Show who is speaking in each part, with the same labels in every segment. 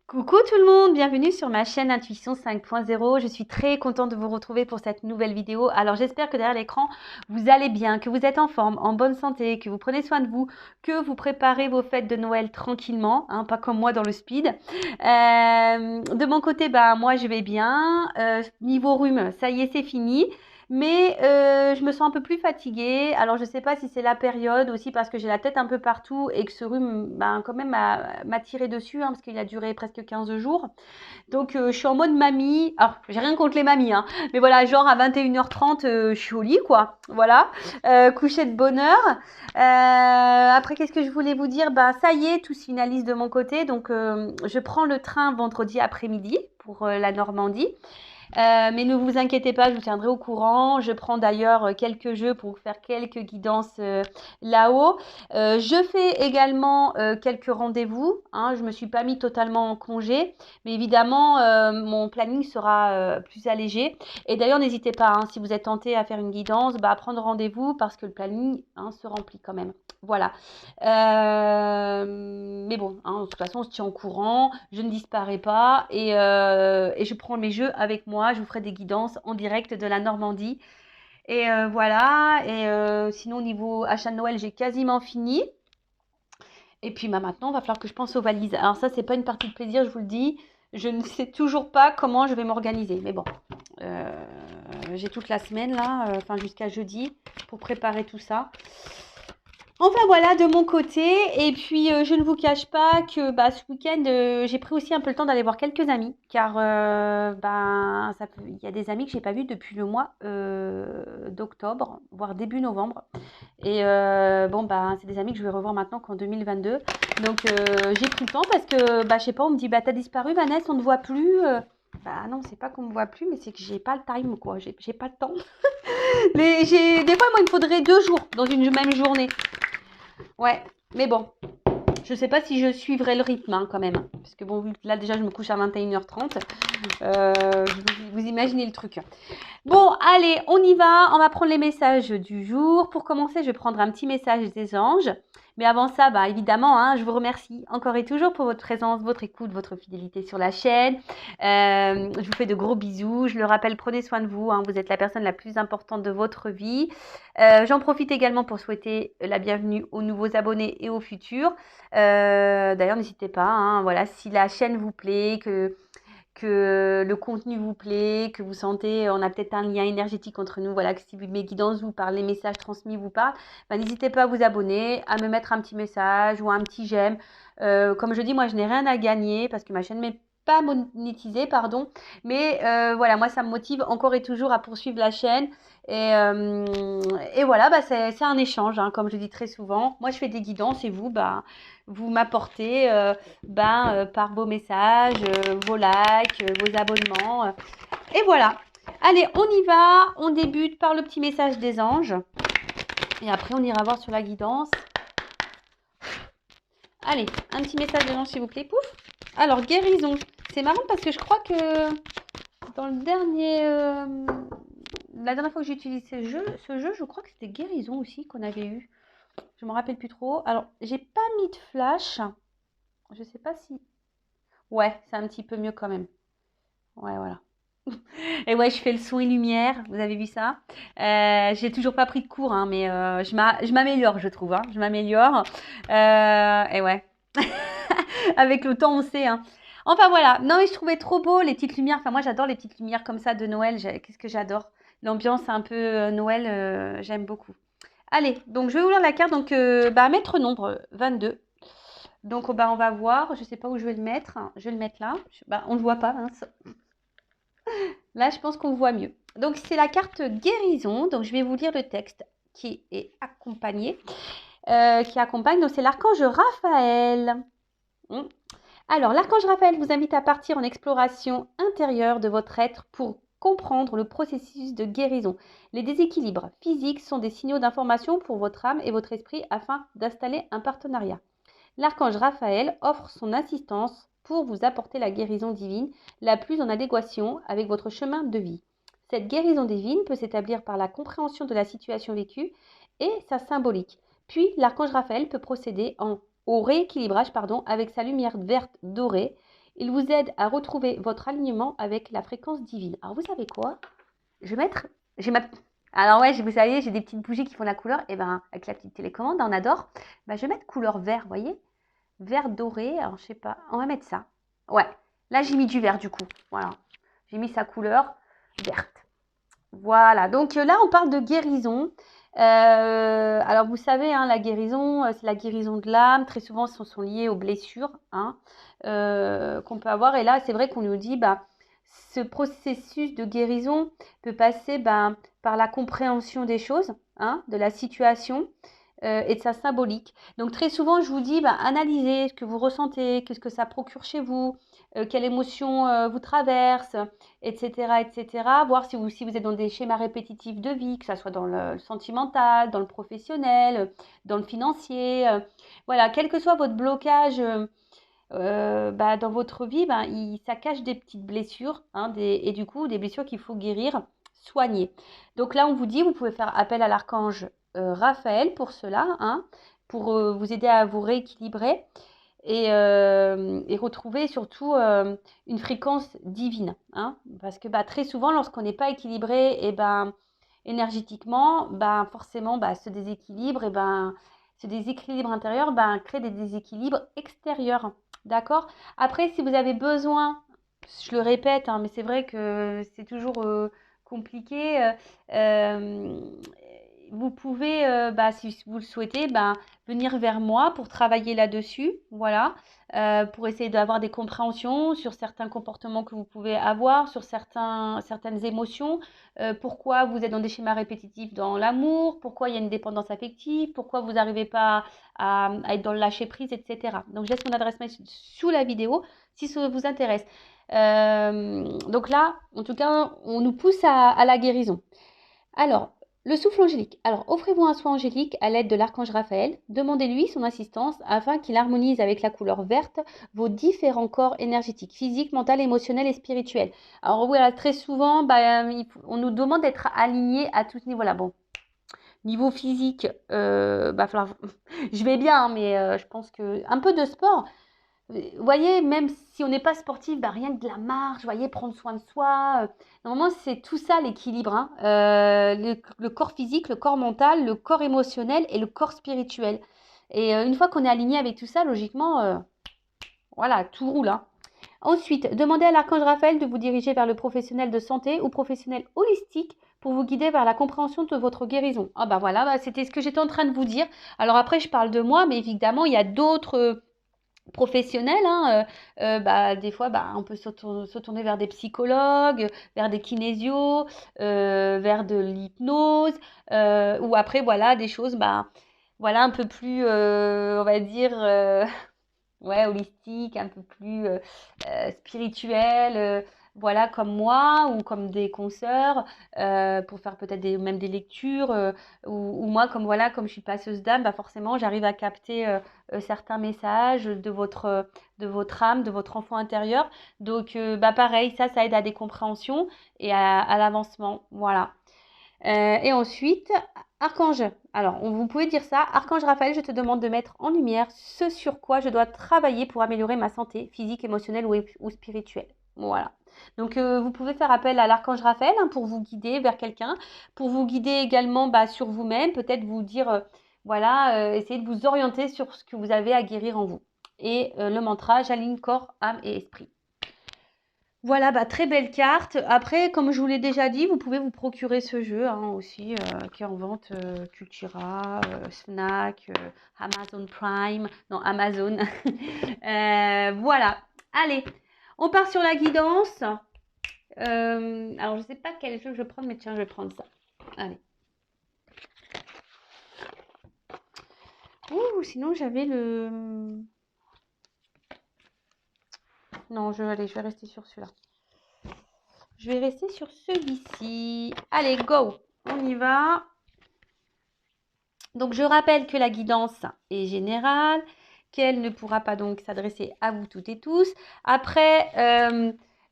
Speaker 1: Coucou tout le monde, bienvenue sur ma chaîne Intuition 5.0. Je suis très contente de vous retrouver pour cette nouvelle vidéo. Alors j'espère que derrière l'écran, vous allez bien, que vous êtes en forme, en bonne santé, que vous prenez soin de vous, que vous préparez vos fêtes de Noël tranquillement, hein, pas comme moi dans le speed. De mon côté, moi je vais bien. Niveau rhume, ça y est, c'est fini. Mais je me sens un peu plus fatiguée. Alors, je ne sais pas si c'est la période aussi parce que j'ai la tête un peu partout et que ce rhume, quand même, m'a tiré dessus, hein, parce qu'il a duré presque 15 jours. Donc, je suis en mode mamie. Alors, j'ai rien contre les mamies, hein, mais voilà, genre à 21h30, je suis au lit, quoi. Voilà, coucher de bonne heure. Après, qu'est-ce que je voulais vous dire? Ça y est, tout se finalise de mon côté. Donc, je prends le train vendredi après-midi pour la Normandie. Mais ne vous inquiétez pas, je vous tiendrai au courant. Je prends d'ailleurs quelques jeux pour vous faire quelques guidances là-haut. Je fais également quelques rendez-vous, hein. Je ne me suis pas mis totalement en congé, mais évidemment, mon planning sera plus allégé. Et d'ailleurs, n'hésitez pas, hein, si vous êtes tenté à faire une guidance, à prendre rendez-vous parce que le planning, hein, se remplit quand même. Voilà. Mais bon, hein, de toute façon, on se tient au courant. Je ne disparais pas et je prends mes jeux avec moi. Je vous ferai des guidances en direct de la Normandie. Et voilà. Et sinon, au niveau achat de Noël, j'ai quasiment fini. Et puis maintenant, il va falloir que je pense aux valises. Alors ça, c'est pas une partie de plaisir, je vous le dis. Je ne sais toujours pas comment je vais m'organiser. Mais bon, euh, j'ai toute la semaine là, enfin jusqu'à jeudi, pour préparer tout ça. Enfin voilà de mon côté. Et puis je ne vous cache pas que ce week-end j'ai pris aussi un peu le temps d'aller voir quelques amis car il y a des amis que j'ai pas vus depuis le mois d'octobre, voire début novembre. Et c'est des amis que je vais revoir maintenant qu'en 2022. Donc j'ai pris le temps parce que je sais pas, on me dit t'as disparu Vanessa, on ne voit plus. Non, c'est pas qu'on me voit plus, mais c'est que j'ai pas le time quoi, j'ai pas le temps. Des fois moi il me faudrait 2 jours dans une même journée. Ouais, mais bon, je sais pas si je suivrai le rythme quand même. Parce que bon, vu que là déjà je me couche à 21h30, vous imaginez le truc. Bon, allez, on y va. On va prendre les messages du jour. Pour commencer, je vais prendre un petit message des anges. Mais avant ça, évidemment, hein, je vous remercie encore et toujours pour votre présence, votre écoute, votre fidélité sur la chaîne. Je vous fais de gros bisous. Je le rappelle, prenez soin de vous, hein. Vous êtes la personne la plus importante de votre vie. J'en profite également pour souhaiter la bienvenue aux nouveaux abonnés et aux futurs. D'ailleurs, n'hésitez pas, hein, voilà, si la chaîne vous plaît, que le contenu vous plaît, que vous sentez, on a peut-être un lien énergétique entre nous, voilà, que si mes guidances vous parlent, les messages transmis vous parlent, n'hésitez pas à vous abonner, à me mettre un petit message ou un petit j'aime. Comme je dis, moi je n'ai rien à gagner parce que ma chaîne n'est pas monétisée, pardon. Mais voilà, moi ça me motive encore et toujours à poursuivre la chaîne. Et voilà, c'est un échange, hein, comme je dis très souvent. Moi je fais des guidances et vous, vous m'apportez par vos messages, vos likes, vos abonnements. Et voilà. Allez, on y va. On débute par le petit message des anges. Et après, on ira voir sur la guidance. Allez, un petit message des anges, s'il vous plaît. Pouf. Alors, guérison. C'est marrant parce que je crois que dans le dernier... la dernière fois que j'ai utilisé ce jeu, je crois que c'était guérison aussi qu'on avait eu. Je me rappelle plus trop. Alors, j'ai pas mis de flash. Je sais pas si... Ouais, c'est un petit peu mieux quand même. Ouais, voilà. Et ouais, je fais le son et lumière. Vous avez vu ça? J'ai toujours pas pris de cours, hein, mais je m'améliore, je trouve, hein. Je m'améliore. Et ouais. Avec le temps, on sait, hein. Enfin voilà. Non, mais je trouvais trop beau les petites lumières. Enfin, moi, j'adore les petites lumières comme ça de Noël. Qu'est-ce que j'adore? L'ambiance un peu Noël, j'aime beaucoup. Allez, donc je vais ouvrir la carte. Donc, maître nombre 22. Donc, on va voir. Je sais pas où je vais le mettre. Je vais le mettre là. On ne le voit pas, hein. Là, je pense qu'on voit mieux. Donc, c'est la carte guérison. Donc, je vais vous lire le texte qui est accompagné, qui accompagne. Donc, c'est l'archange Raphaël. Alors, l'archange Raphaël vous invite à partir en exploration intérieure de votre être pour comprendre le processus de guérison. Les déséquilibres physiques sont des signaux d'information pour votre âme et votre esprit afin d'installer un partenariat. L'archange Raphaël offre son assistance pour vous apporter la guérison divine la plus en adéquation avec votre chemin de vie. Cette guérison divine peut s'établir par la compréhension de la situation vécue et sa symbolique. Puis, l'archange Raphaël peut procéder au rééquilibrage avec sa lumière verte dorée Il vous aide à retrouver votre alignement avec la fréquence divine. Alors, vous savez quoi? Je vais mettre... J'ai ma... Alors ouais, vous savez, j'ai des petites bougies qui font la couleur. Et ben, avec la petite télécommande, on adore. Ben, je vais mettre couleur vert, vous voyez? Vert doré. Alors, je sais pas. On va mettre ça. Ouais. Là, j'ai mis du vert, du coup. Voilà. J'ai mis sa couleur verte. Voilà, donc là, on parle de guérison. Alors, vous savez, hein, la guérison, c'est la guérison de l'âme. Très souvent, ce sont liées aux blessures hein, qu'on peut avoir. Et là, c'est vrai qu'on nous dit, bah, ce processus de guérison peut passer par la compréhension des choses, hein, de la situation et de sa symbolique. Donc, très souvent, je vous dis, analysez ce que vous ressentez, qu'est-ce que ça procure chez vous, quelle émotion vous traverse, etc., etc. Voir si vous êtes dans des schémas répétitifs de vie, que ce soit dans le sentimental, dans le professionnel, dans le financier. Voilà, quel que soit votre blocage dans votre vie, ça cache des petites blessures hein, et du coup des blessures qu'il faut guérir, soigner. Donc là, on vous dit, vous pouvez faire appel à l'archange Raphaël pour cela, hein, pour vous aider à vous rééquilibrer et retrouver surtout une fréquence divine. Hein, parce que très souvent, lorsqu'on n'est pas équilibré, énergétiquement, forcément, ce déséquilibre, ce déséquilibre intérieur crée des déséquilibres extérieurs. D'accord? Après, si vous avez besoin, je le répète, hein, mais c'est vrai que c'est toujours compliqué, vous pouvez, si vous le souhaitez, venir vers moi pour travailler là-dessus, voilà, pour essayer d'avoir des compréhensions sur certains comportements que vous pouvez avoir, sur certaines émotions, pourquoi vous êtes dans des schémas répétitifs dans l'amour, pourquoi il y a une dépendance affective, pourquoi vous n'arrivez pas à être dans le lâcher-prise, etc. Donc, je laisse mon adresse mail sous la vidéo si ça vous intéresse. Donc là, en tout cas, on nous pousse à la guérison. Alors, le souffle angélique. Alors, offrez-vous un soin angélique à l'aide de l'archange Raphaël. Demandez-lui son assistance afin qu'il harmonise avec la couleur verte vos différents corps énergétiques, physique, mental, émotionnel et spirituel. Alors, voilà, très souvent, on nous demande d'être alignés à tout ce niveau-là. Bon, niveau physique, je vais bien, hein, mais je pense que un peu de sport. Vous voyez, même si on n'est pas sportif, rien que de la marche, voyez, prendre soin de soi. Normalement, c'est tout ça l'équilibre. Hein. Le corps physique, le corps mental, le corps émotionnel et le corps spirituel. Et une fois qu'on est aligné avec tout ça, logiquement, voilà, tout roule. Hein. Ensuite, demandez à l'archange Raphaël de vous diriger vers le professionnel de santé ou professionnel holistique pour vous guider vers la compréhension de votre guérison. Ah voilà, c'était ce que j'étais en train de vous dire. Alors après, je parle de moi, mais évidemment, il y a d'autres professionnels, hein, des fois on peut se tourner vers des psychologues, vers des kinésios, vers de l'hypnose, ou après voilà des choses voilà un peu plus on va dire ouais holistique, un peu plus spirituel, voilà comme moi ou comme des consoeurs pour faire peut-être même des lectures ou moi comme je suis passeuse d'âme, forcément j'arrive à capter certains messages de votre âme, de votre enfant intérieur. Donc pareil, ça aide à des compréhensions et à l'avancement. Voilà. Et ensuite, Archange. Alors, vous pouvez dire ça. Archange Raphaël, je te demande de mettre en lumière ce sur quoi je dois travailler pour améliorer ma santé physique, émotionnelle ou spirituelle. Voilà. Donc, vous pouvez faire appel à l'archange Raphaël hein, pour vous guider vers quelqu'un, pour vous guider également sur vous-même, peut-être vous dire, essayez de vous orienter sur ce que vous avez à guérir en vous. Et le mantra, j'aligne corps, âme et esprit. Voilà, très belle carte. Après, comme je vous l'ai déjà dit, vous pouvez vous procurer ce jeu hein, aussi, qui est en vente Cultura, Fnac, Amazon Prime, non Amazon. Voilà. Allez, on part sur la guidance. Alors, je ne sais pas quel jeu je vais prendre, mais tiens, je vais prendre ça. Allez. Ouh, sinon j'avais le... Non, je vais rester sur celui-là. Je vais rester sur celui-ci. Allez, go! On y va. Donc, je rappelle que la guidance est générale, qu'elle ne pourra pas donc s'adresser à vous toutes et tous. Après,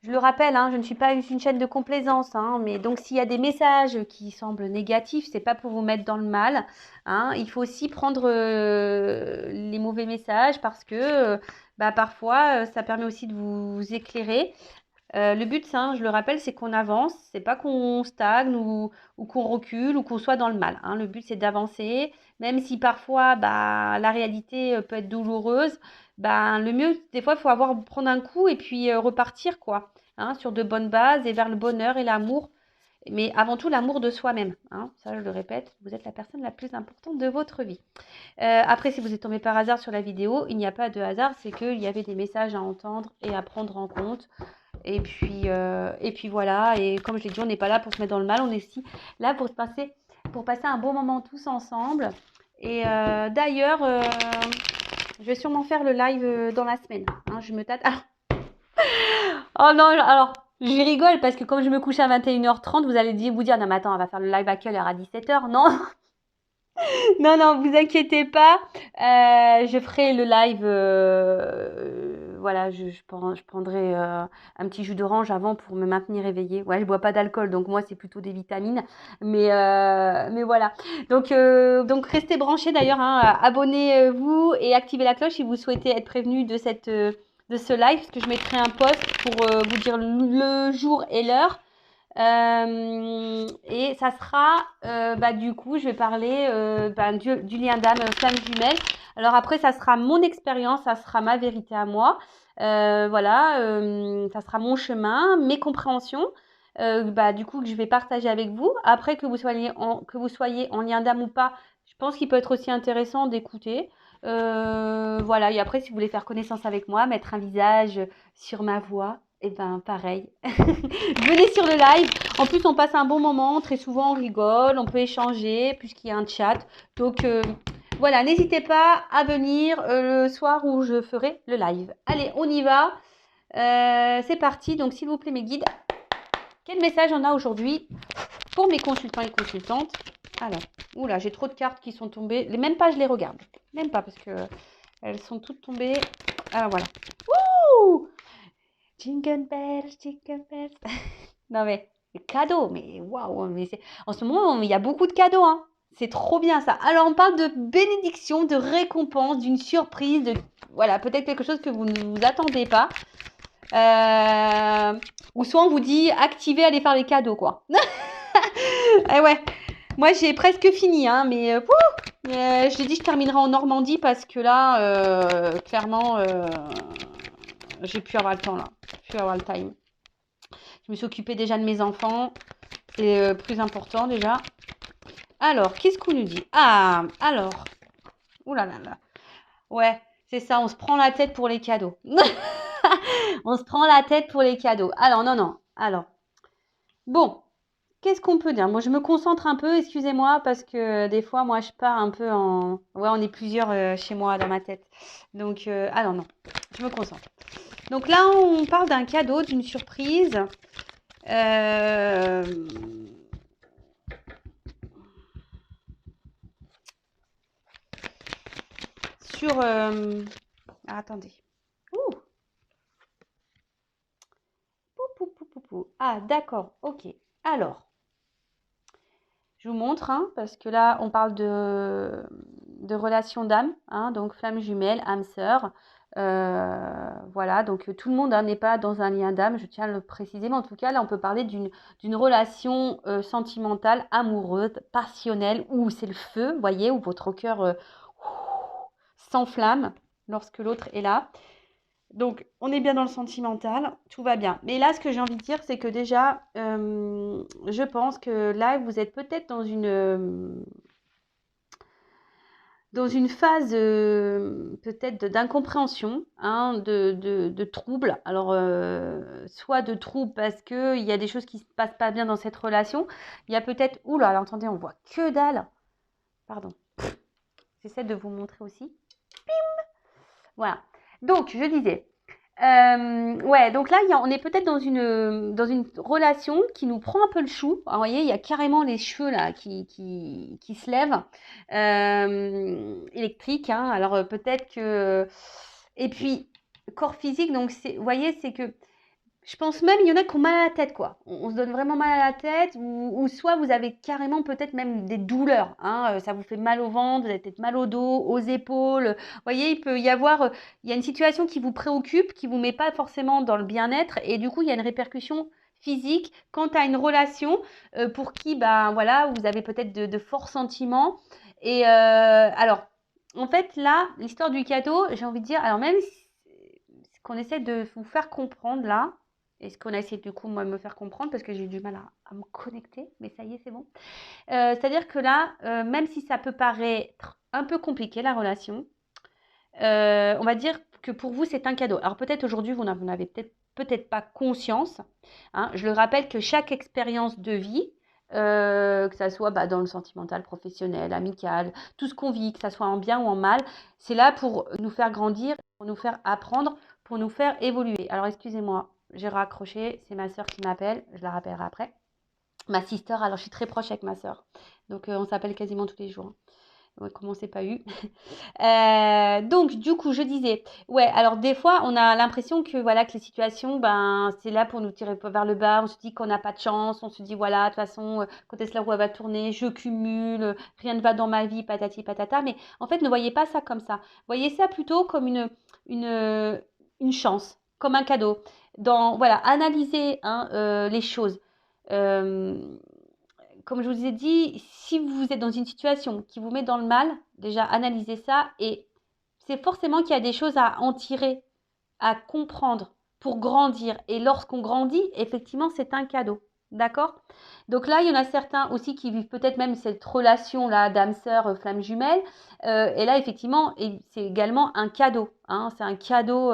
Speaker 1: je le rappelle, hein, je ne suis pas une chaîne de complaisance, hein, mais donc s'il y a des messages qui semblent négatifs, c'est pas pour vous mettre dans le mal. Hein, il faut aussi prendre les mauvais messages parce que bah, parfois, ça permet aussi de vous éclairer. Le but, ça, je le rappelle, c'est qu'on avance, c'est pas qu'on stagne ou qu'on recule ou qu'on soit dans le mal, hein. Le but, c'est d'avancer, même si parfois, bah, la réalité peut être douloureuse. Ben, le mieux, des fois, il faut prendre un coup et puis repartir, quoi, hein, sur de bonnes bases et vers le bonheur et l'amour. Mais avant tout, l'amour de soi-même, hein. Ça, je le répète, vous êtes la personne la plus importante de votre vie. Après, si vous êtes tombé par hasard sur la vidéo, il n'y a pas de hasard, c'est qu'il y avait des messages à entendre et à prendre en compte. Et puis voilà, et comme je l'ai dit, on n'est pas là pour se mettre dans le mal, on est aussi là pour passer un bon moment tous ensemble. Et d'ailleurs, je vais sûrement faire le live dans la semaine, hein, je me tâte. Alors, oh non, alors, je rigole parce que comme je me couche à 21h30, vous allez vous dire, non mais attends, on va faire le live à quelle heure? À 17h? Non, non, non, vous inquiétez pas. Je ferai le live. Voilà, je prendrai un petit jus d'orange avant pour me maintenir éveillée. Ouais, je bois pas d'alcool, donc moi c'est plutôt des vitamines. Mais voilà. Donc restez branchés d'ailleurs, hein, abonnez-vous et activez la cloche si vous souhaitez être prévenu de ce live, parce que je mettrai un post pour vous dire le jour et l'heure. Et ça sera, bah, du coup, je vais parler bah, du lien d'âme flamme jumelle. Alors après, ça sera mon expérience, ça sera ma vérité à moi. Voilà, ça sera mon chemin, mes compréhensions. Bah, du coup, que je vais partager avec vous. Après, que vous soyez en lien d'âme ou pas, je pense qu'il peut être aussi intéressant d'écouter. Voilà, et après, si vous voulez faire connaissance avec moi, mettre un visage sur ma voix, et ben pareil. Venez sur le live. En plus, on passe un bon moment. Très souvent, on rigole, on peut échanger puisqu'il y a un chat. Donc, voilà, n'hésitez pas à venir le soir où je ferai le live. Allez, on y va. C'est parti. Donc, s'il vous plaît, mes guides, quel message on a aujourd'hui pour mes consultants et consultantes? Alors, oula, j'ai trop de cartes qui sont tombées. Même pas, je les regarde. Même pas parce que elles sont toutes tombées. Alors, voilà. Wouh! Jingle bells, jingle bells. Non mais, les cadeaux, mais waouh, en ce moment, il y a beaucoup de cadeaux, hein. C'est trop bien ça. Alors, on parle de bénédiction, de récompense, d'une surprise, voilà, peut-être quelque chose que vous ne vous attendez pas. Ou soit on vous dit, activez, allez faire les cadeaux, quoi. Eh ouais, moi j'ai presque fini, hein, mais je l'ai dit, je terminerai en Normandie parce que là, clairement, j'ai pu avoir le temps là. J'ai pu avoir le time. Je me suis occupée déjà de mes enfants. C'est plus important déjà. Alors, qu'est-ce qu'on nous dit? Ah, alors. Ouh là là là. Ouais, c'est ça, on se prend la tête pour les cadeaux. On se prend la tête pour les cadeaux. Alors, non, non. Alors, bon, qu'est-ce qu'on peut dire? Moi, je me concentre un peu, excusez-moi, parce que des fois, moi, je pars un peu en... Ouais, on est plusieurs chez moi dans ma tête. Donc, alors non, je me concentre. Donc là, on parle d'un cadeau, d'une surprise. Sur... attendez. Ouh. Ah, d'accord, ok. Alors, je vous montre, hein, parce que là, on parle de relation d'âme, hein, donc flamme jumelle, âme sœur. Voilà, donc tout le monde hein, n'est pas dans un lien d'âme, je tiens à le préciser, mais en tout cas, là, on peut parler d'une relation sentimentale, amoureuse, passionnelle, où c'est le feu, vous voyez, où votre cœur s'enflamme lorsque l'autre est là. Donc, on est bien dans le sentimental, tout va bien. Mais là, ce que j'ai envie de dire, c'est que déjà, je pense que là, vous êtes peut-être dans une phase peut-être d'incompréhension, hein, de trouble. Alors, soit de trouble parce qu'il y a des choses qui ne se passent pas bien dans cette relation. Il y a peut-être... Oula, alors, attendez, on voit que dalle. Pardon. J'essaie de vous montrer aussi. Voilà. Donc, je disais... ouais, donc là, on est peut-être dans une relation qui nous prend un peu le chou. Alors, vous voyez, il y a carrément les cheveux là qui se lèvent, électriques, hein. Alors peut-être que... Et puis, corps physique, donc vous voyez, c'est que Je pense même, il y en a qui ont mal à la tête, quoi. On se donne vraiment mal à la tête, ou soit vous avez carrément peut-être même des douleurs, hein, ça vous fait mal au ventre, vous avez peut-être mal au dos, aux épaules. Vous voyez, il peut y avoir, il y a une situation qui vous préoccupe, qui vous met pas forcément dans le bien-être, et du coup, il y a une répercussion physique quant à une relation pour qui, ben voilà, vous avez peut-être de forts sentiments. Et alors, en fait, là, l'histoire du cadeau, j'ai envie de dire, alors même si ce qu'on essaie de vous faire comprendre là, et ce qu'on a essayé du coup moi de me faire comprendre parce que j'ai eu du mal à me connecter, mais ça y est, c'est bon. C'est-à-dire que là, même si ça peut paraître un peu compliqué la relation, on va dire que pour vous c'est un cadeau. Alors peut-être aujourd'hui vous n'en avez peut-être pas conscience, hein. Je le rappelle que chaque expérience de vie, que ça soit bah, dans le sentimental, professionnel, amical, tout ce qu'on vit, que ça soit en bien ou en mal, c'est là pour nous faire grandir, pour nous faire apprendre, pour nous faire évoluer. Alors excusez-moi, j'ai raccroché, c'est ma sœur qui m'appelle, je la rappellerai après. Ma sister, alors je suis très proche avec ma sœur, donc on s'appelle quasiment tous les jours, hein. Ouais, comment c'est pas eu. Donc du coup, je disais, ouais, alors des fois, on a l'impression que voilà que les situations, ben c'est là pour nous tirer vers le bas. On se dit qu'on n'a pas de chance, on se dit voilà, de toute façon, quand est-ce que la roue elle va tourner, je cumule, rien ne va dans ma vie, patati patata. Mais en fait, ne voyez pas ça comme ça. Voyez ça plutôt comme une, une chance, comme un cadeau. Voilà, analysez hein, les choses. Euh, Comme je vous ai dit, si vous êtes dans une situation qui vous met dans le mal, déjà analysez ça et c'est forcément qu'il y a des choses à en tirer, à comprendre pour grandir. Et lorsqu'on grandit, effectivement, c'est un cadeau. D'accord? Donc là, il y en a certains aussi qui vivent peut-être même cette relation-là d'âme-sœur, flamme jumelle. Et là, effectivement, c'est également un cadeau, hein. C'est un cadeau,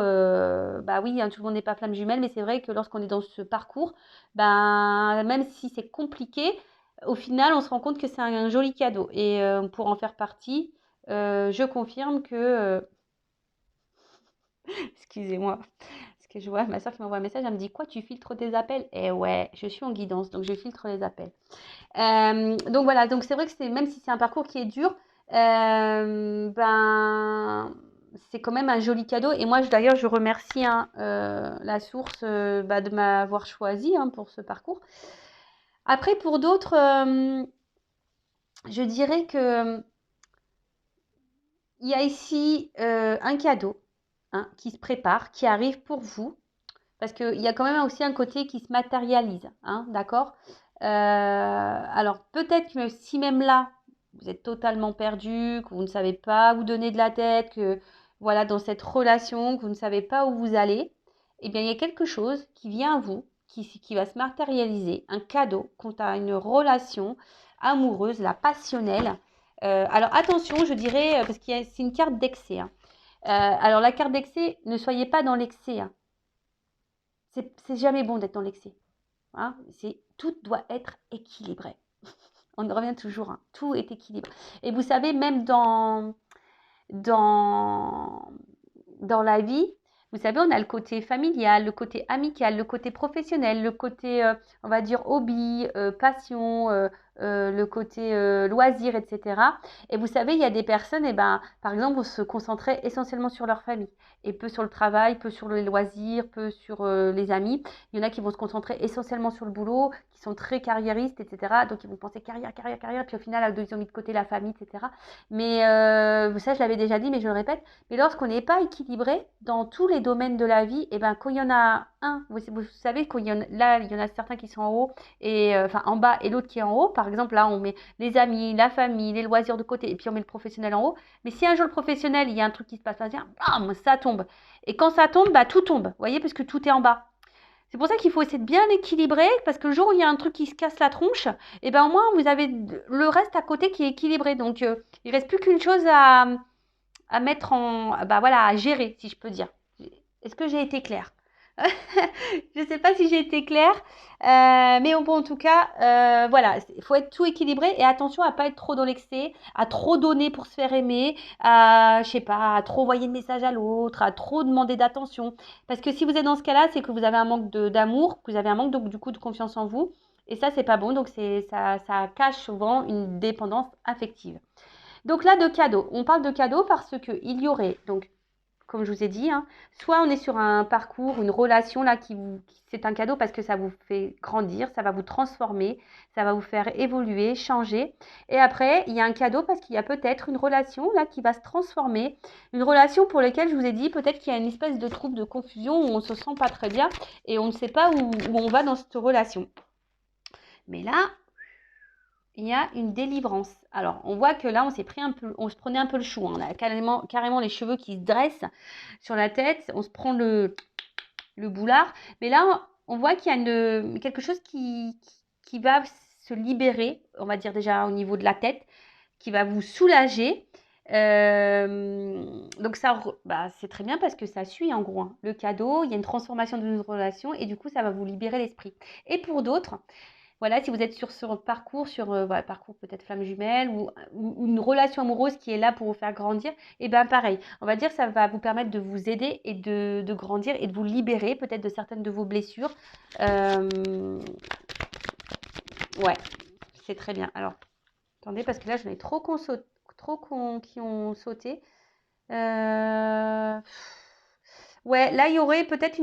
Speaker 1: bah oui, hein, tout le monde n'est pas flamme jumelle, mais c'est vrai que lorsqu'on est dans ce parcours, ben, même si c'est compliqué, au final, on se rend compte que c'est un joli cadeau. Et pour en faire partie, je confirme que excusez-moi, parce que je vois ma soeur qui m'envoie un message, elle me dit quoi, tu filtres tes appels? Eh ouais, je suis en guidance, donc je filtre les appels. Donc voilà, donc c'est vrai que même si c'est un parcours qui est dur, ben c'est quand même un joli cadeau. Et moi, d'ailleurs, je remercie hein, la source bah, de m'avoir choisi hein, pour ce parcours. Après, pour d'autres, je dirais que il y a ici un cadeau hein, qui se prépare, qui arrive pour vous. Parce qu'il y a quand même aussi un côté qui se matérialise, hein, d'accord? Alors peut-être que si même là, vous êtes totalement perdu, que vous ne savez pas où donner de la tête, que voilà, dans cette relation, que vous ne savez pas où vous allez, eh bien il y a quelque chose qui vient à vous, qui va se matérialiser, un cadeau quant à une relation amoureuse, la passionnelle. Alors attention, je dirais, parce que c'est une carte d'excès, hein. Alors la carte d'excès, ne soyez pas dans l'excès, hein. C'est jamais bon d'être dans l'excès, hein. Tout doit être équilibré. On en revient toujours, hein. Tout est équilibré. Et vous savez, même dans, dans la vie, vous savez, on a le côté familial, le côté amical, le côté professionnel, le côté, on va dire, hobby, passion, le côté loisir, etc. Et vous savez, il y a des personnes, eh ben, par exemple, vont se concentrer essentiellement sur leur famille et peu sur le travail, peu sur les loisirs, peu sur les amis. Il y en a qui vont se concentrer essentiellement sur le boulot, qui sont très carriéristes, etc. Donc, ils vont penser carrière, carrière, carrière, puis au final, ils ont mis de côté la famille, etc. Mais ça, je l'avais déjà dit, mais je le répète. Mais lorsqu'on n'est pas équilibré dans tous les domaines de la vie, et ben quand il y en a un, vous savez là, il y en a certains qui sont en haut, et enfin en bas, et l'autre qui est en haut. Par exemple, là, on met les amis, la famille, les loisirs de côté, et puis on met le professionnel en haut. Mais si un jour le professionnel, il y a un truc qui se passe pas bien, bam, ça tombe. Et quand ça tombe, bah tout tombe. Vous voyez, parce que tout est en bas. C'est pour ça qu'il faut essayer de bien équilibrer, parce que le jour où il y a un truc qui se casse la tronche, et ben au moins vous avez le reste à côté qui est équilibré. Donc il reste plus qu'une chose à mettre en, bah voilà, à gérer, si je peux dire. Est-ce que j'ai été claire? Je ne sais pas si j'ai été claire, mais bon, en tout cas, voilà, il faut être tout équilibré et attention à pas être trop dans l'excès, à trop donner pour se faire aimer, à, je sais pas, à trop envoyer de messages à l'autre, à trop demander d'attention. Parce que si vous êtes dans ce cas-là, c'est que vous avez un manque d'amour, que vous avez un manque du coup de confiance en vous, et ça, c'est pas bon, donc ça cache souvent une dépendance affective. Donc là, de cadeaux. On parle de cadeaux parce qu'il y aurait donc comme je vous ai dit, hein. Soit on est sur un parcours, une relation là c'est un cadeau parce que ça vous fait grandir, ça va vous transformer, ça va vous faire évoluer, changer. Et après, il y a un cadeau parce qu'il y a peut-être une relation là qui va se transformer, une relation pour laquelle je vous ai dit peut-être qu'il y a une espèce de trouble, de confusion où on se sent pas très bien et on ne sait pas où on va dans cette relation. Mais là, il y a une délivrance. Alors, on voit que là, on se prenait un peu le chou, hein. On a carrément les cheveux qui se dressent sur la tête. On se prend le boulard. Mais là, on voit qu'il y a quelque chose qui va se libérer, on va dire déjà au niveau de la tête, qui va vous soulager. Donc c'est très bien parce que ça suit en gros, hein. Le cadeau, il y a une transformation de notre relation et du coup, ça va vous libérer l'esprit. Et pour d'autres, voilà, si vous êtes sur ce parcours, voilà, parcours peut-être flamme jumelle ou une relation amoureuse qui est là pour vous faire grandir, et bien pareil, on va dire ça va vous permettre de vous aider et de grandir et de vous libérer peut-être de certaines de vos blessures. Ouais, c'est très bien. Alors, attendez, parce que là, j'en ai trop qui ont sauté. Ouais, là, il y aurait peut-être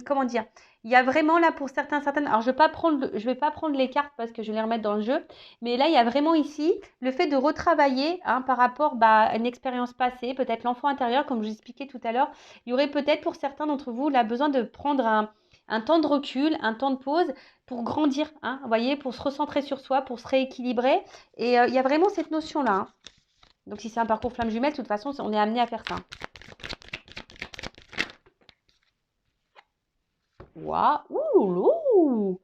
Speaker 1: comment dire? Il y a vraiment là pour certaines. Alors, je vais pas prendre les cartes parce que je vais les remettre dans le jeu. Mais là, il y a vraiment ici le fait de retravailler, hein, par rapport à une expérience passée, peut-être l'enfant intérieur, comme je vous expliquais tout à l'heure. Il y aurait peut-être pour certains d'entre vous là besoin de prendre un temps de recul, un temps de pause pour grandir, hein, vous voyez, pour se recentrer sur soi, pour se rééquilibrer. Et il y a vraiment cette notion-là, hein. Donc, si c'est un parcours flamme jumelle, de toute façon, on est amené à faire ça. Waouh, ouloulou.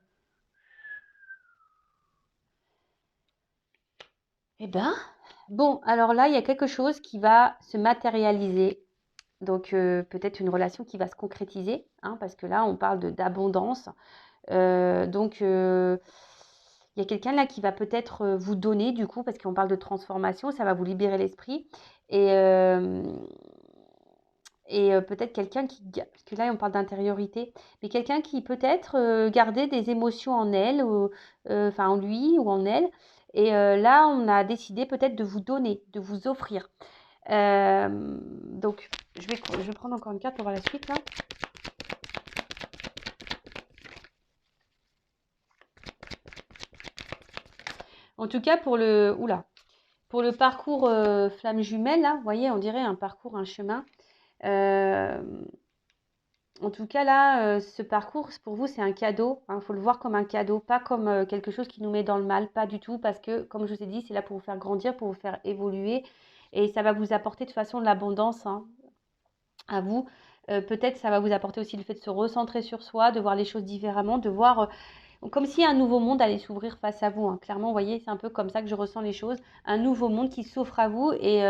Speaker 1: Eh ben, bon, alors là, il y a quelque chose qui va se matérialiser. Donc, peut-être une relation qui va se concrétiser, hein, parce que là, on parle d'abondance. Donc, il y a quelqu'un là qui va peut-être vous donner, du coup, parce qu'on parle de transformation, ça va vous libérer l'esprit. Et, peut-être quelqu'un parce que là on parle d'intériorité, mais quelqu'un qui peut-être gardait des émotions en elle, ou enfin en lui ou en elle. Et là, on a décidé peut-être de vous donner, de vous offrir. Donc, je vais prendre encore une carte pour voir la suite là. En tout cas, pour le parcours flamme jumelle, là, vous voyez, on dirait un parcours, un chemin. Euh, En tout cas, là, ce parcours, pour vous, c'est un cadeau, hein. Faut le voir comme un cadeau, pas comme quelque chose qui nous met dans le mal, pas du tout, parce que, comme je vous ai dit, c'est là pour vous faire grandir, pour vous faire évoluer, et ça va vous apporter de toute façon de l'abondance, hein, à vous. Peut-être ça va vous apporter aussi le fait de se recentrer sur soi, de voir les choses différemment, de voir comme si un nouveau monde allait s'ouvrir face à vous, hein. Clairement, vous voyez, c'est un peu comme ça que je ressens les choses, un nouveau monde qui s'offre à vous, et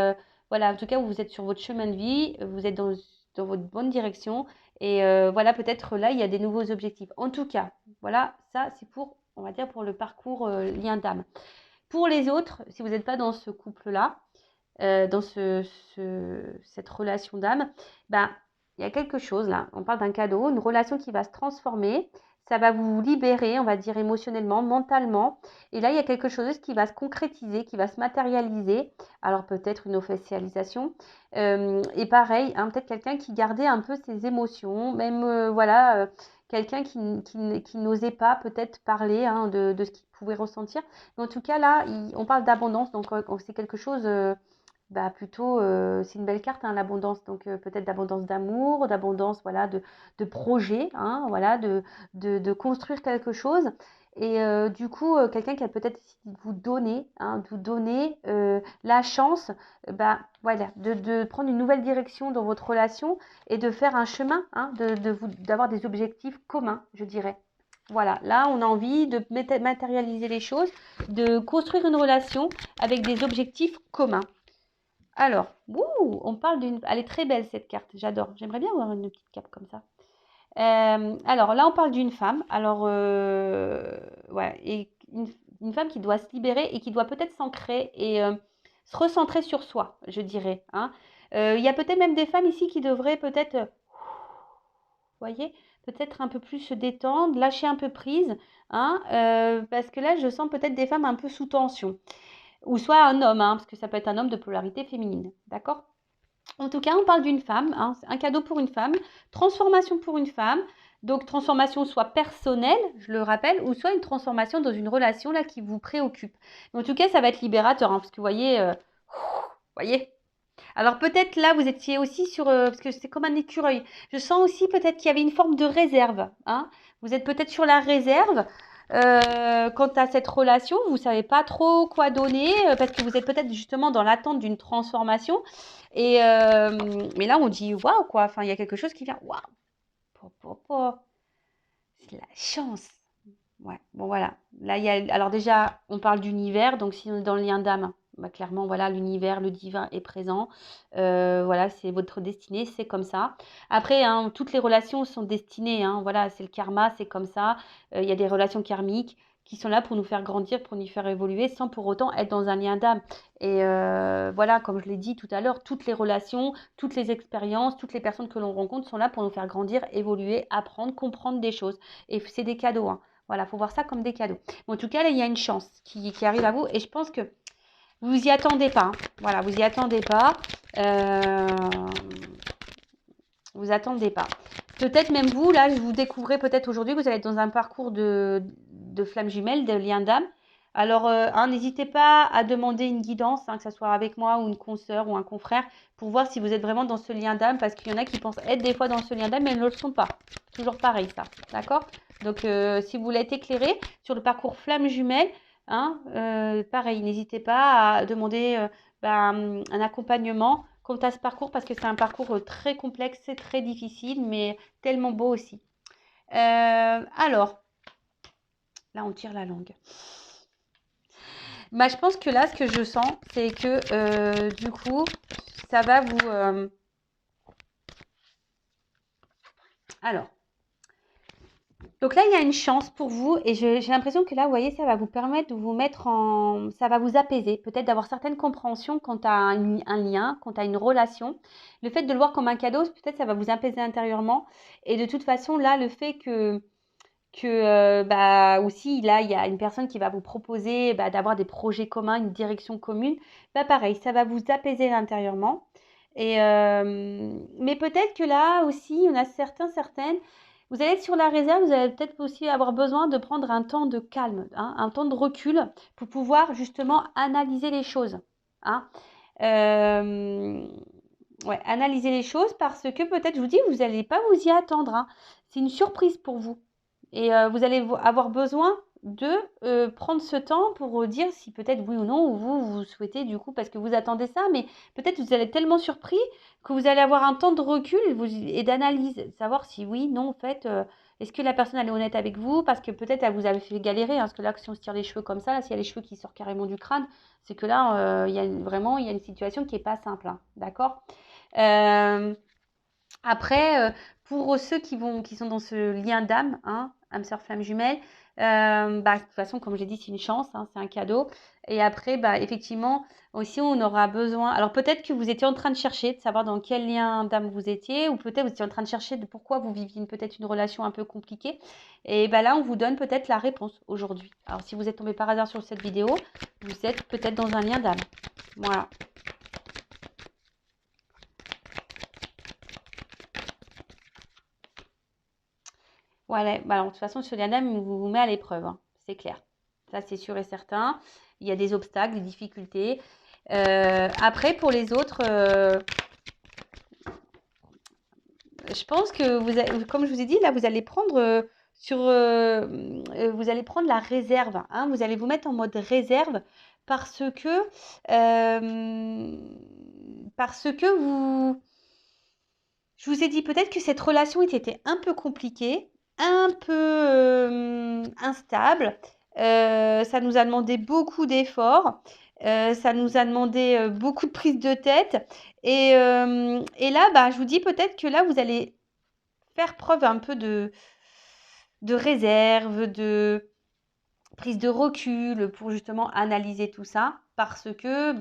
Speaker 1: voilà, en tout cas, vous êtes sur votre chemin de vie, vous êtes dans votre bonne direction. Et voilà, peut-être là, il y a des nouveaux objectifs. En tout cas, voilà, ça, c'est pour, on va dire, pour le parcours lien d'âme. Pour les autres, si vous n'êtes pas dans ce couple-là, dans cette relation d'âme, ben, il y a quelque chose là. On parle d'un cadeau, une relation qui va se transformer. Ça va vous libérer, on va dire, émotionnellement, mentalement. Et là, il y a quelque chose qui va se concrétiser, qui va se matérialiser. Alors, peut-être une officialisation. Et pareil, hein, peut-être quelqu'un qui gardait un peu ses émotions, même, voilà, quelqu'un qui n'osait pas peut-être parler, hein, de ce qu'il pouvait ressentir. Mais en tout cas, là, on parle d'abondance, donc c'est quelque chose plutôt, c'est une belle carte, hein, l'abondance, donc peut-être d'abondance d'amour, d'abondance, voilà, de projets, hein, voilà, de construire quelque chose. Et du coup, quelqu'un qui a peut-être décidé de vous donner, hein, de vous donner la chance, voilà, de prendre une nouvelle direction dans votre relation et de faire un chemin, hein, d'avoir des objectifs communs, je dirais. Voilà, là, on a envie de matérialiser les choses, de construire une relation avec des objectifs communs. Alors, on parle d'une. Elle est très belle cette carte, j'adore. J'aimerais bien avoir une petite cape comme ça. Alors là, on parle d'une femme. Alors, ouais, et une femme qui doit se libérer et qui doit peut-être s'ancrer et se recentrer sur soi, je dirais, hein. Il y a peut-être même des femmes ici qui devraient peut-être, vous voyez, peut-être un peu plus se détendre, lâcher un peu prise, hein, parce que là, je sens peut-être des femmes un peu sous tension. Ou soit un homme, hein, parce que ça peut être un homme de polarité féminine, d'accord? En tout cas, on parle d'une femme, hein, un cadeau pour une femme, transformation pour une femme. Donc, transformation soit personnelle, je le rappelle, ou soit une transformation dans une relation là qui vous préoccupe. Mais en tout cas, ça va être libérateur, hein, parce que vous voyez. Alors peut-être là, vous étiez aussi sur, parce que c'est comme un écureuil. Je sens aussi peut-être qu'il y avait une forme de réserve, hein. Vous êtes peut-être sur la réserve quant à cette relation. Vous savez pas trop quoi donner parce que vous êtes peut-être justement dans l'attente d'une transformation. Mais là, on dit waouh quoi. Enfin, il y a quelque chose qui vient. Waouh, c'est la chance. Ouais, bon voilà. Là, il y a, alors déjà, on parle d'univers, donc si on est dans le lien d'âme, bah, clairement, voilà, l'univers, le divin est présent. Voilà, c'est votre destinée, c'est comme ça. Après, hein, toutes les relations sont destinées, hein, voilà, c'est le karma, c'est comme ça. Il y a des relations karmiques qui sont là pour nous faire grandir, pour nous faire évoluer, sans pour autant être dans un lien d'âme. Et voilà, comme je l'ai dit tout à l'heure, toutes les relations, toutes les expériences, toutes les personnes que l'on rencontre sont là pour nous faire grandir, évoluer, apprendre, comprendre des choses. Et c'est des cadeaux, hein. Voilà, il faut voir ça comme des cadeaux. Mais en tout cas, là, il y a une chance qui arrive à vous et je pense que vous y attendez pas, hein. Voilà, vous y attendez pas. Euh, vous attendez pas. Peut-être même vous, là, vous découvrez peut-être aujourd'hui que vous allez être dans un parcours de flamme jumelle, de lien d'âme. Alors, hein, n'hésitez pas à demander une guidance, hein, que ce soit avec moi ou une consoeur ou un confrère, pour voir si vous êtes vraiment dans ce lien d'âme, parce qu'il y en a qui pensent être des fois dans ce lien d'âme, mais elles ne le sont pas. Toujours pareil, ça. D'accord? Donc, si vous voulez être éclairé sur le parcours flamme jumelle, hein, pareil, n'hésitez pas à demander un accompagnement quant à ce parcours parce que c'est un parcours très complexe, c'est très difficile, mais tellement beau aussi. Alors, là, on tire la langue. Bah, je pense que là, ce que je sens, c'est que du coup, ça va vous... Alors, donc là, il y a une chance pour vous et j'ai l'impression que là, vous voyez, ça va vous permettre de vous mettre en... Ça va vous apaiser, peut-être d'avoir certaines compréhensions quant à un lien, quant à une relation. Le fait de le voir comme un cadeau, peut-être ça va vous apaiser intérieurement. Et de toute façon, là, le fait que bah, aussi, là, il y a une personne qui va vous proposer d'avoir des projets communs, une direction commune, bah, pareil, ça va vous apaiser intérieurement. Mais peut-être que là aussi, il y en a certaines, vous allez être sur la réserve, vous allez peut-être aussi avoir besoin de prendre un temps de calme, hein, un temps de recul pour pouvoir justement analyser les choses, hein. Euh, ouais, analyser les choses parce que peut-être, je vous dis, vous n'allez pas vous y attendre, hein. C'est une surprise pour vous. Et vous allez avoir besoin de prendre ce temps pour dire si peut-être oui ou non, ou vous souhaitez du coup, parce que vous attendez ça, mais peut-être vous allez être tellement surpris que vous allez avoir un temps de recul et d'analyse, savoir si oui, non, en fait, est-ce que la personne elle est honnête avec vous, parce que peut-être elle vous avait fait galérer, hein, parce que là, si on se tire les cheveux comme ça, là, s'il y a les cheveux qui sortent carrément du crâne, c'est que là, vraiment, il y a une situation qui n'est pas simple, hein, d'accord. Euh, Après, pour ceux qui sont dans ce lien d'âme, hein, âme sœur flamme jumelle, de toute façon, comme j'ai dit, c'est une chance, hein, c'est un cadeau. Et après, effectivement, aussi, on aura besoin. Alors, peut-être que vous étiez en train de chercher, de savoir dans quel lien d'âme vous étiez, ou peut-être vous étiez en train de chercher de pourquoi vous viviez peut-être une relation un peu compliquée. Et là, on vous donne peut-être la réponse aujourd'hui. Alors, si vous êtes tombé par hasard sur cette vidéo, vous êtes peut-être dans un lien d'âme. Voilà. Ouais, alors, de toute façon, ce Diadème vous met à l'épreuve, hein, c'est clair. Ça, c'est sûr et certain. Il y a des obstacles, des difficultés. Après, pour les autres, je pense que comme je vous ai dit, là, vous allez prendre vous allez prendre la réserve, hein. Vous allez vous mettre en mode réserve parce que euh, je vous ai dit peut-être que cette relation était un peu compliquée, un peu instable. Ça nous a demandé beaucoup d'efforts. Ça nous a demandé beaucoup de prise de tête. Et là, je vous dis peut-être que là, vous allez faire preuve un peu de réserve, de prise de recul pour justement analyser tout ça parce que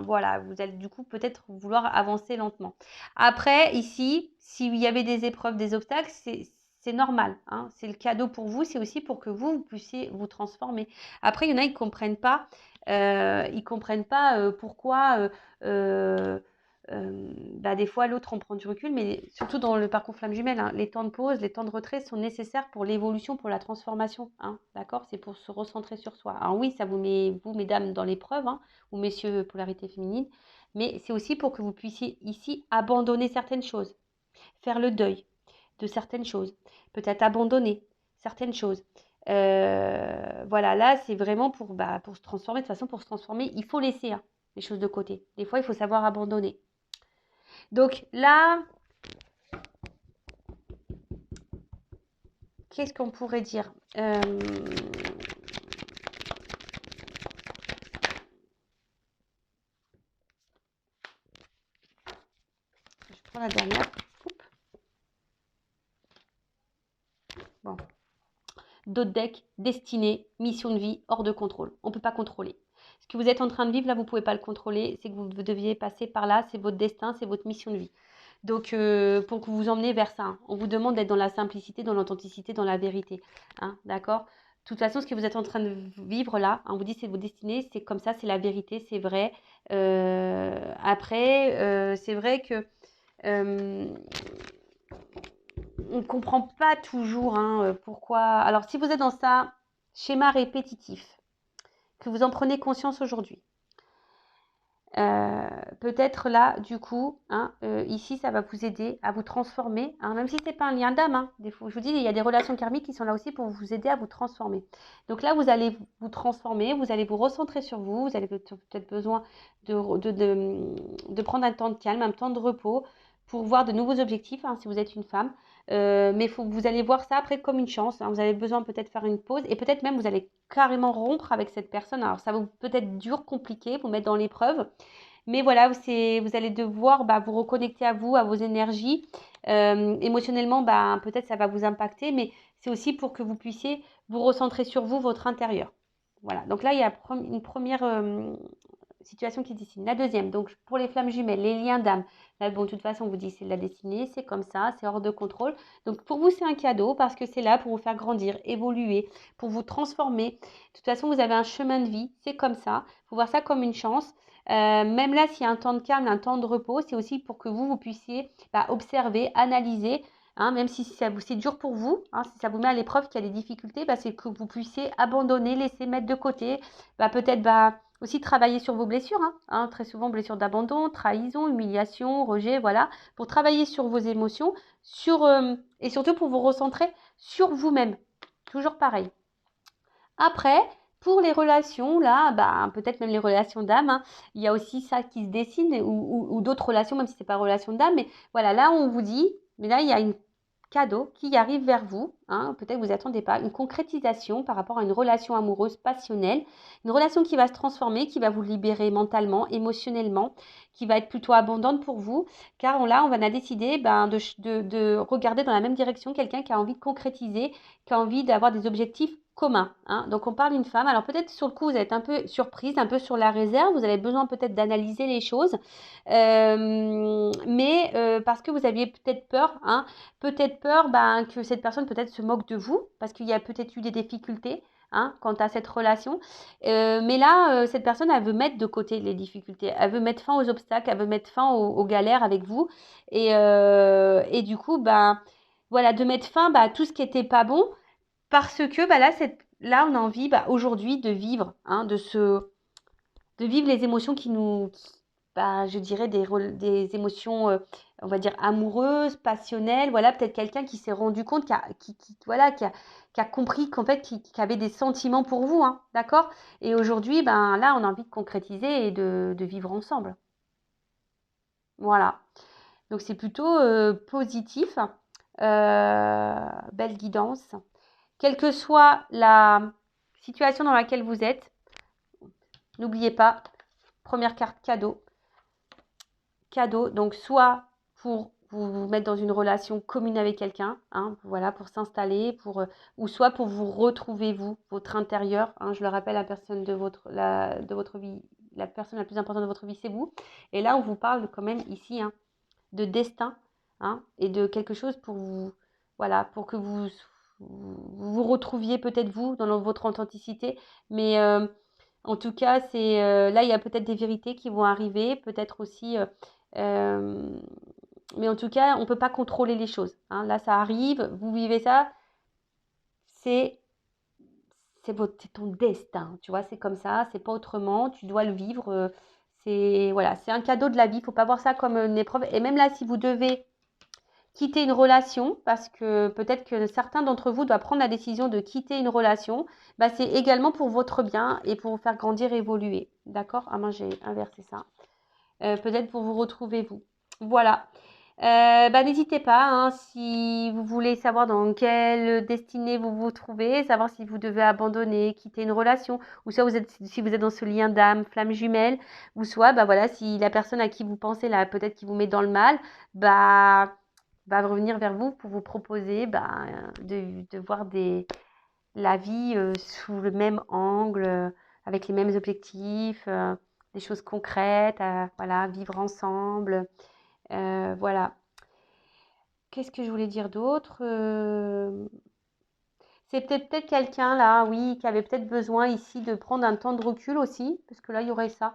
Speaker 1: voilà, vous allez du coup peut-être vouloir avancer lentement. Après, ici, s'il y avait des épreuves, des obstacles, c'est normal, hein. C'est le cadeau pour vous, c'est aussi pour que vous puissiez vous transformer. Après, il y en a, ils comprennent pas pourquoi bah, des fois, l'autre, on prend du recul, mais surtout dans le parcours flamme jumelle, hein, les temps de pause, les temps de retrait sont nécessaires pour l'évolution, pour la transformation. Hein, d'accord? C'est pour se recentrer sur soi. Alors oui, ça vous met, vous, mesdames, dans l'épreuve, hein, ou messieurs, polarité féminine, mais c'est aussi pour que vous puissiez ici abandonner certaines choses, faire le deuil de certaines choses, peut-être abandonner certaines choses. Voilà, là, c'est vraiment pour se transformer. De toute façon, pour se transformer, il faut laisser les choses de côté. Des fois, il faut savoir abandonner. Donc là, qu'est-ce qu'on pourrait dire Je prends la dernière. Oups. Bon. D'autres decks, destinée, mission de vie, hors de contrôle. On ne peut pas contrôler. Ce que vous êtes en train de vivre, là, vous ne pouvez pas le contrôler. C'est que vous deviez passer par là. C'est votre destin, c'est votre mission de vie. Donc, pour que vous vous emmenez vers ça, hein, on vous demande d'être dans la simplicité, dans l'authenticité, dans la vérité. Hein, d'accord? De toute façon, ce que vous êtes en train de vivre là, on vous dit c'est votre destinée, c'est comme ça, c'est la vérité, c'est vrai. Après, c'est vrai que on ne comprend pas toujours pourquoi. Alors, si vous êtes dans ça, schéma répétitif, que vous en prenez conscience aujourd'hui, peut-être là, du coup, ici, ça va vous aider à vous transformer, même si ce n'est pas un lien d'âme. Je vous dis, il y a des relations karmiques qui sont là aussi pour vous aider à vous transformer. Donc là, vous allez vous transformer, vous allez vous recentrer sur vous, vous avez peut-être besoin de prendre un temps de calme, un temps de repos pour voir de nouveaux objectifs, si vous êtes une femme. Mais vous allez voir ça après comme une chance. Vous avez besoin peut-être faire une pause et peut-être même vous allez carrément rompre avec cette personne. Alors ça va peut-être dur, compliqué, vous mettre dans l'épreuve. Mais voilà, vous allez devoir vous reconnecter à vous, à vos énergies. Émotionnellement, peut-être ça va vous impacter, mais c'est aussi pour que vous puissiez vous recentrer sur vous, votre intérieur. Voilà, donc là, il y a une première situation qui se dessine. La deuxième, donc pour les flammes jumelles, les liens d'âme. Là, bon, de toute façon, on vous dit c'est de la destinée, c'est comme ça, c'est hors de contrôle. Donc pour vous, c'est un cadeau parce que c'est là pour vous faire grandir, évoluer, pour vous transformer. De toute façon, vous avez un chemin de vie, c'est comme ça. Il faut voir ça comme une chance. Même là, s'il y a un temps de calme, un temps de repos, c'est aussi pour que vous puissiez observer, analyser. Même si c'est dur pour vous, si ça vous met à l'épreuve, qu'il y a des difficultés, c'est que vous puissiez abandonner, laisser mettre de côté, peut-être aussi travailler sur vos blessures, très souvent blessures d'abandon, trahison, humiliation, rejet, voilà, pour travailler sur vos émotions, et surtout pour vous recentrer sur vous-même. Toujours pareil. Après, pour les relations, là, peut-être même les relations d'âme, il y a aussi ça qui se dessine, ou d'autres relations, même si ce n'est pas relation d'âme, mais voilà, là on vous dit, mais là il y a une cadeau qui arrive vers vous, peut-être que vous n'attendez pas, une concrétisation par rapport à une relation amoureuse passionnelle, une relation qui va se transformer, qui va vous libérer mentalement, émotionnellement, qui va être plutôt abondante pour vous, car là, on va décider de regarder dans la même direction quelqu'un qui a envie de concrétiser, qui a envie d'avoir des objectifs communs. Donc, on parle d'une femme. Alors, peut-être sur le coup, vous êtes un peu surprise, un peu sur la réserve. Vous avez besoin peut-être d'analyser les choses. Mais parce que vous aviez peut-être peur, que cette personne peut-être se moque de vous, parce qu'il y a peut-être eu des difficultés quant à cette relation. Mais là, cette personne, elle veut mettre de côté les difficultés. Elle veut mettre fin aux obstacles, elle veut mettre fin aux galères avec vous. Et du coup, voilà, de mettre fin à tout ce qui n'était pas bon. Parce que là, on a envie aujourd'hui de vivre, de vivre les émotions qui nous, je dirais des émotions, on va dire amoureuses, passionnelles. Voilà, peut-être quelqu'un qui s'est rendu compte, qui a compris qu'en fait, qui avait des sentiments pour vous, d'accord? Et aujourd'hui, là, on a envie de concrétiser et de vivre ensemble. Voilà. Donc, c'est plutôt positif. Belle guidance. Quelle que soit la situation dans laquelle vous êtes, n'oubliez pas, première carte cadeau. Cadeau, donc soit pour vous mettre dans une relation commune avec quelqu'un, voilà, pour s'installer, ou soit pour vous retrouver votre intérieur. Je le rappelle, la personne de votre vie, la personne la plus importante de votre vie, c'est vous. Et là, on vous parle quand même ici de destin, et de quelque chose pour vous, voilà, pour que vous retrouviez peut-être vous dans votre authenticité. Mais en tout cas, là, il y a peut-être des vérités qui vont arriver, peut-être aussi Euh, mais en tout cas, on ne peut pas contrôler les choses, hein. Là, ça arrive, vous vivez ça, c'est c'est ton destin, tu vois, c'est comme ça, c'est pas autrement, tu dois le vivre. C'est voilà, c'est un cadeau de la vie, il faut pas voir ça comme une épreuve. Et même là, si vous devez quitter une relation, parce que peut-être que certains d'entre vous doivent prendre la décision de quitter une relation, bah, c'est également pour votre bien et pour vous faire grandir, évoluer. D'accord? Ah, moi, j'ai inversé ça. Peut-être pour vous retrouver, vous. Voilà. Bah, n'hésitez pas, hein, si vous voulez savoir dans quelle destinée vous vous trouvez, savoir si vous devez abandonner, quitter une relation, ou soit si vous êtes dans ce lien d'âme, flamme jumelle, ou soit, bah voilà, si la personne à qui vous pensez là, peut-être qui vous met dans le mal, bah, va revenir vers vous pour vous proposer bah, de voir la vie sous le même angle, avec les mêmes objectifs, des choses concrètes, voilà, vivre ensemble, voilà. Qu'est-ce que je voulais dire d'autre? C'est peut-être quelqu'un là, oui, qui avait peut-être besoin ici de prendre un temps de recul aussi, parce que là, il y aurait ça.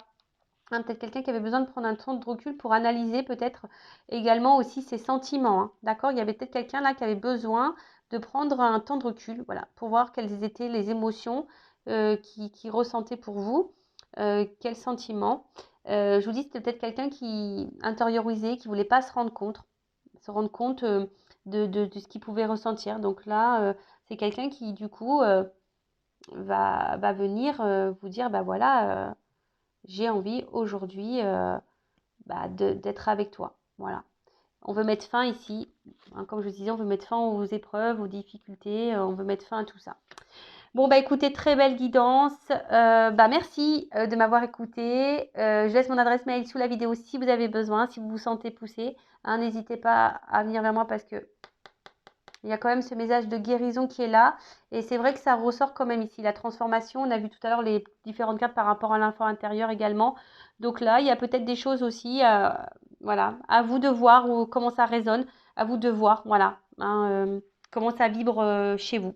Speaker 1: Hein, peut-être quelqu'un qui avait besoin de prendre un temps de recul pour analyser peut-être également aussi ses sentiments, hein. D'accord? Il y avait peut-être quelqu'un là qui avait besoin de prendre un temps de recul, voilà, pour voir quelles étaient les émotions qui ressentait pour vous, quels sentiments. Je vous dis, c'était peut-être quelqu'un qui intériorisait, qui voulait pas se rendre compte de ce qu'il pouvait ressentir. Donc là, c'est quelqu'un qui, du coup, va venir vous dire, bah voilà, j'ai envie aujourd'hui bah, d'être avec toi. Voilà. On veut mettre fin ici, hein, comme je vous disais, on veut mettre fin aux épreuves, aux difficultés, on veut mettre fin à tout ça. Bon, bah écoutez, très belle guidance. Bah merci de m'avoir écouté. Je laisse mon adresse mail sous la vidéo si vous avez besoin, si vous vous sentez poussé, hein, n'hésitez pas à venir vers moi parce que il y a quand même ce message de guérison qui est là. Et c'est vrai que ça ressort quand même ici. La transformation, on a vu tout à l'heure les différentes cartes par rapport à l'enfant intérieur également. Donc là, il y a peut-être des choses aussi, voilà, à vous de voir comment ça résonne. À vous de voir, voilà, hein, comment ça vibre chez vous.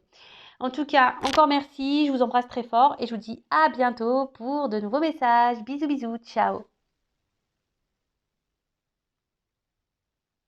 Speaker 1: En tout cas, encore merci. Je vous embrasse très fort et je vous dis à bientôt pour de nouveaux messages. Bisous, bisous. Ciao.